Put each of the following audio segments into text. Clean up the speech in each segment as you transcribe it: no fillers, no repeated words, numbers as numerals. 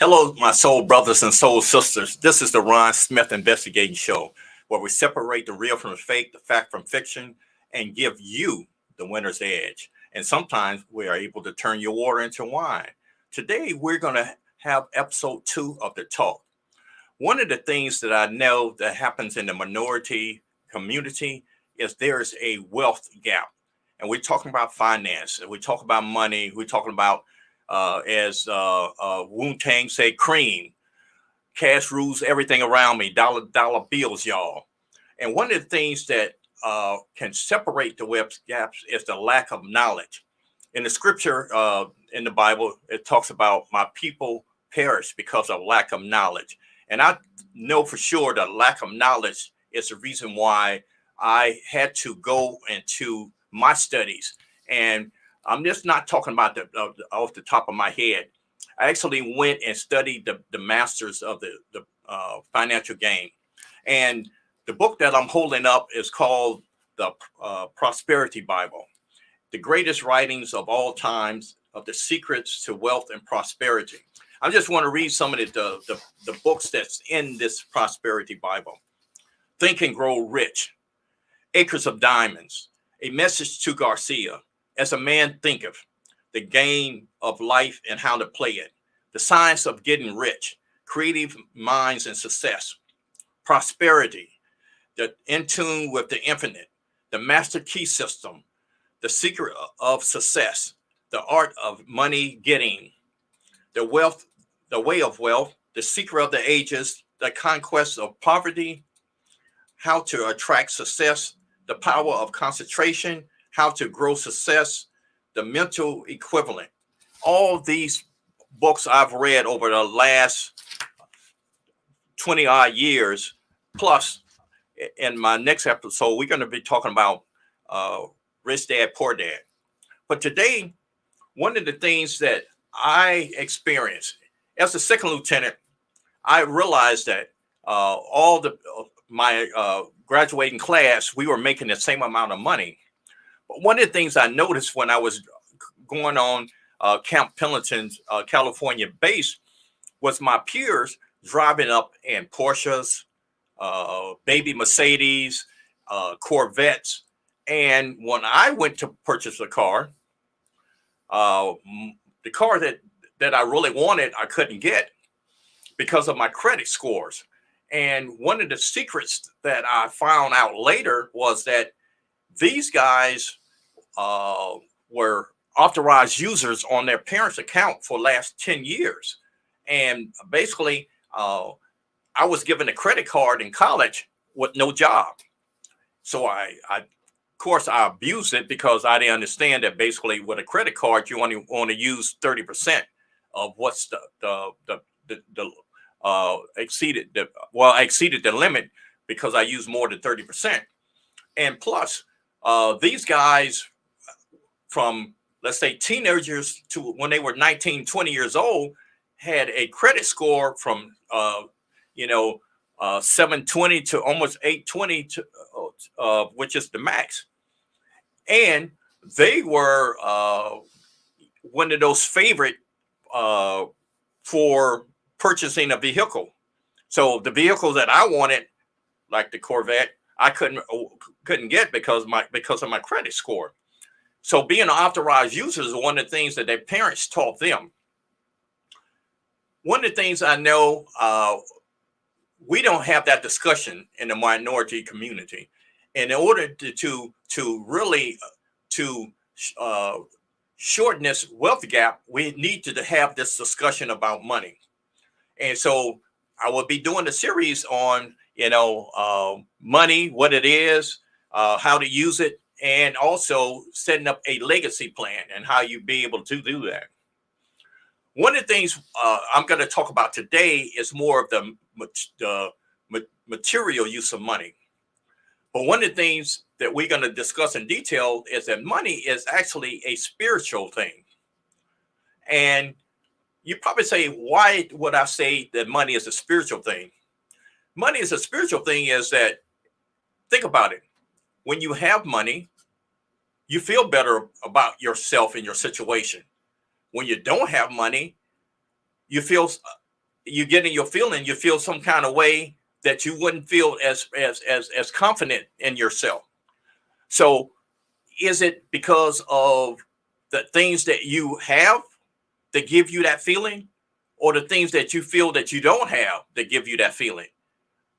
Hello, my soul brothers and soul sisters. This is the Ron Smith Investigating Show, where we separate the real from the fake, the fact from fiction, and give you the winner's edge. And sometimes we are able to turn your water into wine. Today, we're going to have episode 2 of The Talk. One of the things that I know that happens in the minority community is there's a wealth gap. And we're talking about finance, and we talk about money, we're talking about as Wu-Tang say, cream. Cash rules everything around me. Dollar bills, y'all. And one of the things that can separate the wealth gaps is the lack of knowledge. In the scripture, in the Bible, it talks about my people perish because of lack of knowledge. And I know for sure that lack of knowledge is the reason why I had to go into my studies. And I'm just not talking about off the top of my head. I actually went and studied the masters of the financial game. And the book that I'm holding up is called the Prosperity Bible, the greatest writings of all times of the secrets to wealth and prosperity. I just want to read some of the books that's in this Prosperity Bible. Think and Grow Rich, Acres of Diamonds, A Message to Garcia, As a Man Thinketh, The Game of Life and How to Play It, The Science of Getting Rich, Creative Minds and Success, Prosperity, The In Tune with the Infinite, The Master Key System, The Secret of Success, The Art of Money Getting, The Way of Wealth, The Secret of the Ages, The Conquest of Poverty, How to Attract Success, The Power of Concentration, How to Grow Success, The Mental Equivalent. All these books I've read over the last 20 odd years. Plus, in my next episode, we're going to be talking about Rich Dad, Poor Dad. But today, one of the things that I experienced as a second lieutenant, I realized that my graduating class, we were making the same amount of money. But one of the things I noticed when I was going on Camp Pendleton's California base was my peers driving up in Porsches, baby Mercedes, Corvettes. And when I went to purchase a car, the car that I really wanted, I couldn't get because of my credit scores. And one of the secrets that I found out later was that these guys were authorized users on their parents' account for the last 10 years. And basically, I was given a credit card in college with no job. So I of course, I abused it because I didn't understand that basically with a credit card, you only want to use 30% of what's exceeded the limit because I used more than 30%. And plus, these guys from, let's say, teenagers to when they were 19, 20 years old had a credit score from, 720 to almost 820, which is the max. And they were one of those favorite for purchasing a vehicle. So the vehicle that I wanted, like the Corvette, I couldn't get because of my credit score. So being an authorized user is one of the things that their parents taught them. One of the things I know, we don't have that discussion in the minority community. And in order to really shorten this wealth gap, we need to have this discussion about money. And so I will be doing a series on, money, what it is, how to use it, and also setting up a legacy plan and how you be able to do that. One of the things I'm going to talk about today is more of the material use of money. But one of the things that we're going to discuss in detail is that money is actually a spiritual thing. And you probably say, why would I say that money is a spiritual thing? Money is a spiritual thing is that, think about it. When you have money, you feel better about yourself and your situation. When you don't have money, you feel, you get in your feeling, you feel some kind of way that you wouldn't feel as confident in yourself. So is it because of the things that you have that give you that feeling, or the things that you feel that you don't have that give you that feeling?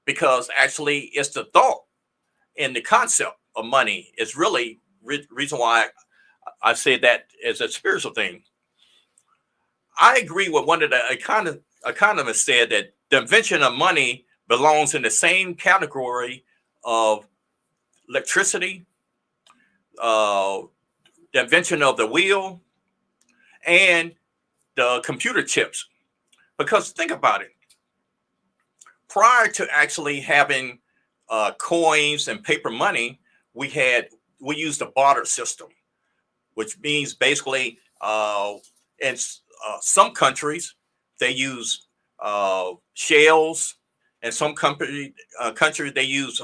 Because actually it's the thought and the concept of money is really reason why I say that as a spiritual thing. I agree with one of the economists said that the invention of money belongs in the same category of electricity, uh, the invention of the wheel, and the computer chips. Because think about it, prior to actually having coins and paper money, we had we used a barter system, which means basically in some countries they use shells, and some countries they use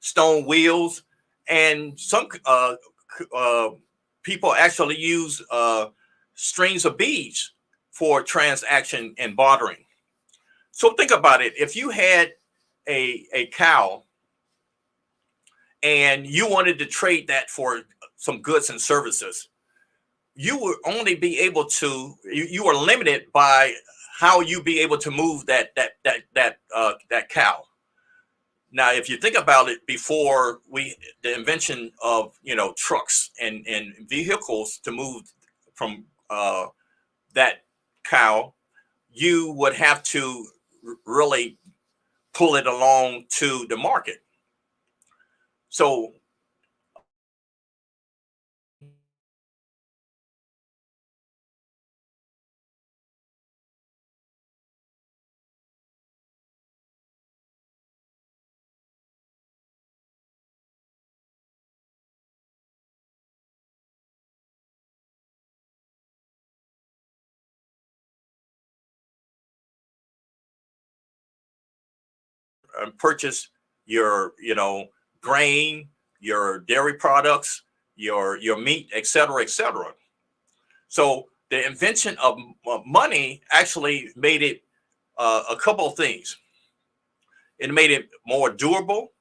stone wheels, and some uh, people actually use strings of beads for transaction and bartering. So think about it. If you had a cow and you wanted to trade that for some goods and services, you would only be able to, you are limited by how you be able to move that cow. Now, if you think about it, before the invention of trucks and vehicles to move from that cow, you would have to really pull it along to the market. So purchase your grain, your dairy products, your meat, etc., etc. So the invention of money actually made it a couple of things. It made it more durable,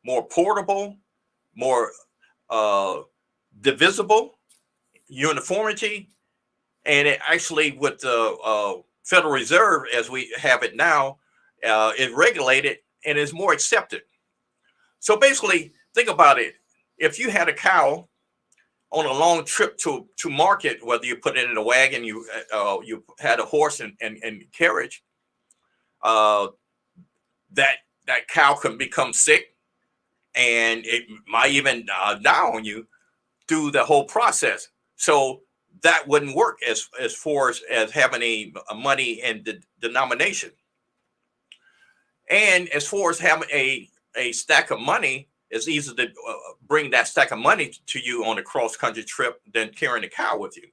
more portable, more uh, divisible, uniformity, and it actually, with the Federal Reserve as we have it now, is regulated and is more accepted. So basically, think about it. If you had a cow on a long trip to market, whether you put it in a wagon, you had a horse and carriage, uh, that that cow can become sick, and it might even die on you through the whole process. So that wouldn't work as far as having a money and denomination. And as far as having a stack of money, it's easier to bring that stack of money to you on a cross country trip than carrying a cow with you.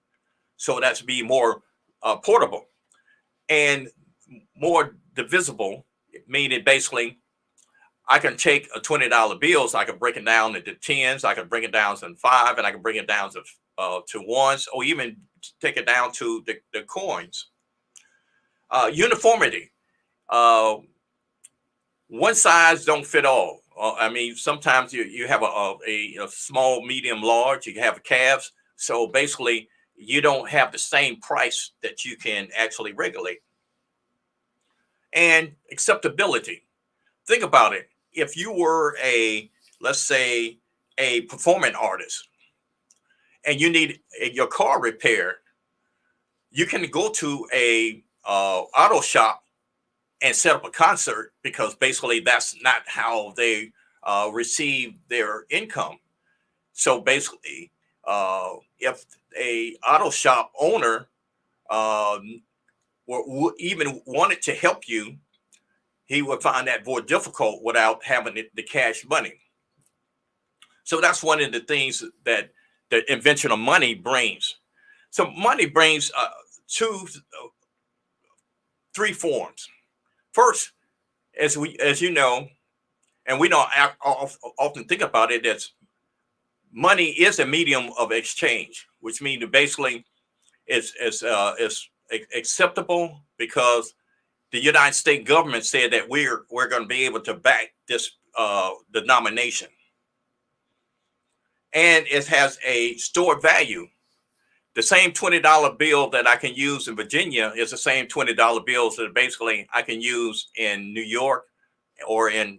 So that's be more portable and more divisible, meaning basically I can take a $20 bill, so I can break it down into tens, I can bring it down to five, and I can bring it down to ones, or even take it down to the coins. Uniformity. Uh, One size don't fit all. I mean, sometimes you have a small, medium, large. You have calves. So basically, you don't have the same price that you can actually regulate. And acceptability. Think about it. If you were let's say, a performing artist, and you need your car repaired, you can go to a auto shop and set up a concert, because basically that's not how they receive their income. So basically, if a auto shop owner uh, even wanted to help you, he would find that more difficult without having the cash money. So that's one of the things that the invention of money brings. So money brings three forms. First, as you know, and we don't often think about it, that money is a medium of exchange, which means that basically it's acceptable because the United States government said that we're going to be able to back this denomination, and it has a stored value. The same $20 bill that I can use in Virginia is the same $20 bills that basically I can use in New York or in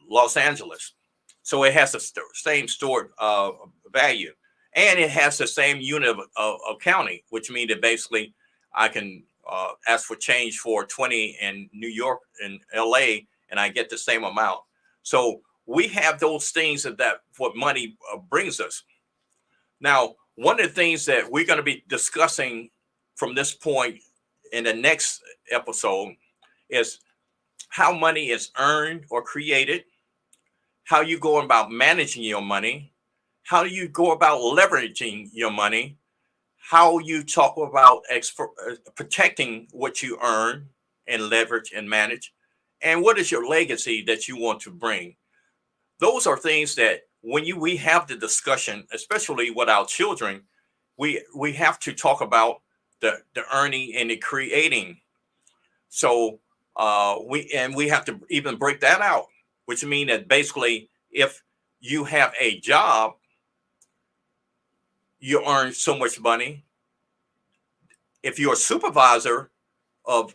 Los Angeles. So it has the same stored value, and it has the same unit of counting, which means that basically I can ask for change for 20 in New York and LA, and I get the same amount. So we have those things that what money brings us. Now, one of the things that we're going to be discussing from this point in the next episode is how money is earned or created, how you go about managing your money, how you go about leveraging your money, how you talk about protecting what you earn and leverage and manage, and what is your legacy that you want to bring. Those are things that when we have the discussion, especially with our children, we have to talk about the earning and the creating. So we have to even break that out, which means that basically if you have a job, you earn so much money. If you're a supervisor of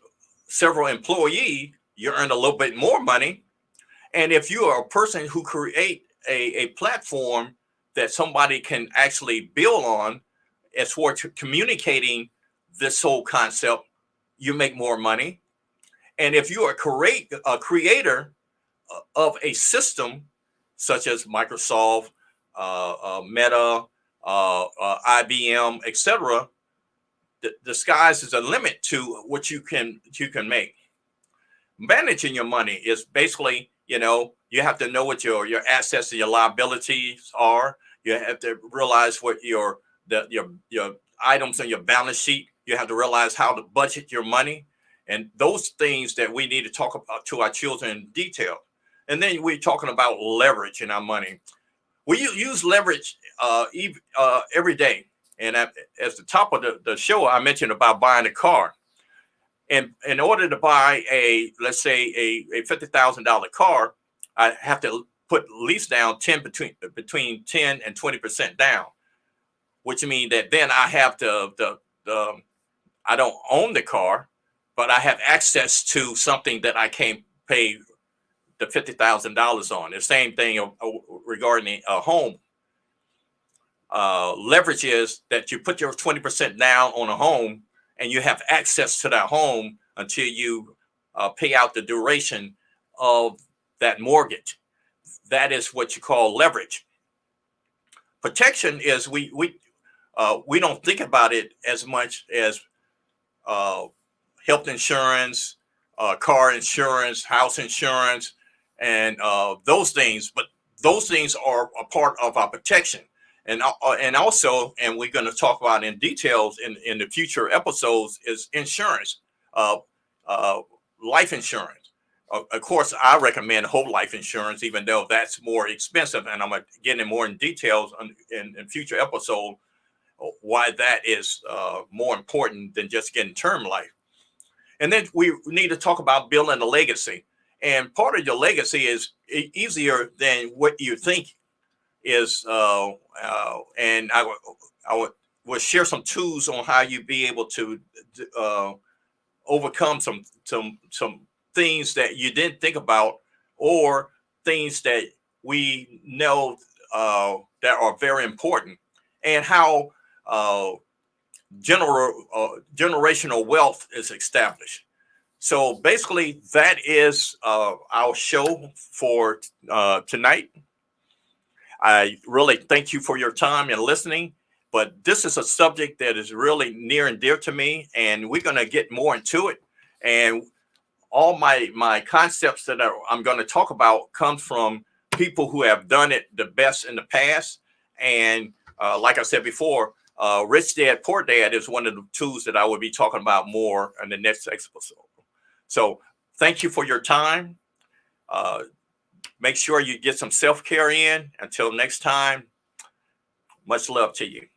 several employees, you earn a little bit more money. And if you are a person who create a platform that somebody can actually build on as for communicating this whole concept, you make more money. And if you are a creator of a system such as Microsoft, Meta, IBM, etc., the skies is the limit to what you can make. Managing your money is basically, you have to know what your assets and your liabilities are. You have to realize what your items on your balance sheet. You have to realize how to budget your money, and those things that we need to talk about to our children in detail. And then we're talking about leverage in our money. We use leverage every day. And at the top of the show, I mentioned about buying a car. And in order to buy let's say a $50,000 car, I have to put at least down between 10 and 20% down, which means that then I have I don't own the car, but I have access to something that I can't pay the $50,000 on. The same thing regarding a home. Leverage is that you put your 20% down on a home, and you have access to that home until you pay out the duration of that mortgage. That is what you call leverage. Protection is we don't think about it as much as health insurance, car insurance, house insurance, and those things. But those things are a part of our protection. And also, and we're going to talk about in details in the future episodes, is insurance, life insurance. Of course, I recommend whole life insurance, even though that's more expensive. And I'm going to get in more in details in future episodes why that is more important than just getting term life. And then we need to talk about building a legacy. And part of your legacy is easier than what you think is, and I will share some tools on how you be able to overcome some things that you didn't think about, or things that we know that are very important, and how generational wealth is established. So basically, that is our show for tonight. I really thank you for your time and listening. But this is a subject that is really near and dear to me, and we're going to get more into it. And all my concepts that I'm going to talk about come from people who have done it the best in the past. And like I said before, Rich Dad, Poor Dad is one of the tools that I will be talking about more in the next episode. So thank you for your time. Make sure you get some self-care in. Until next time, much love to you.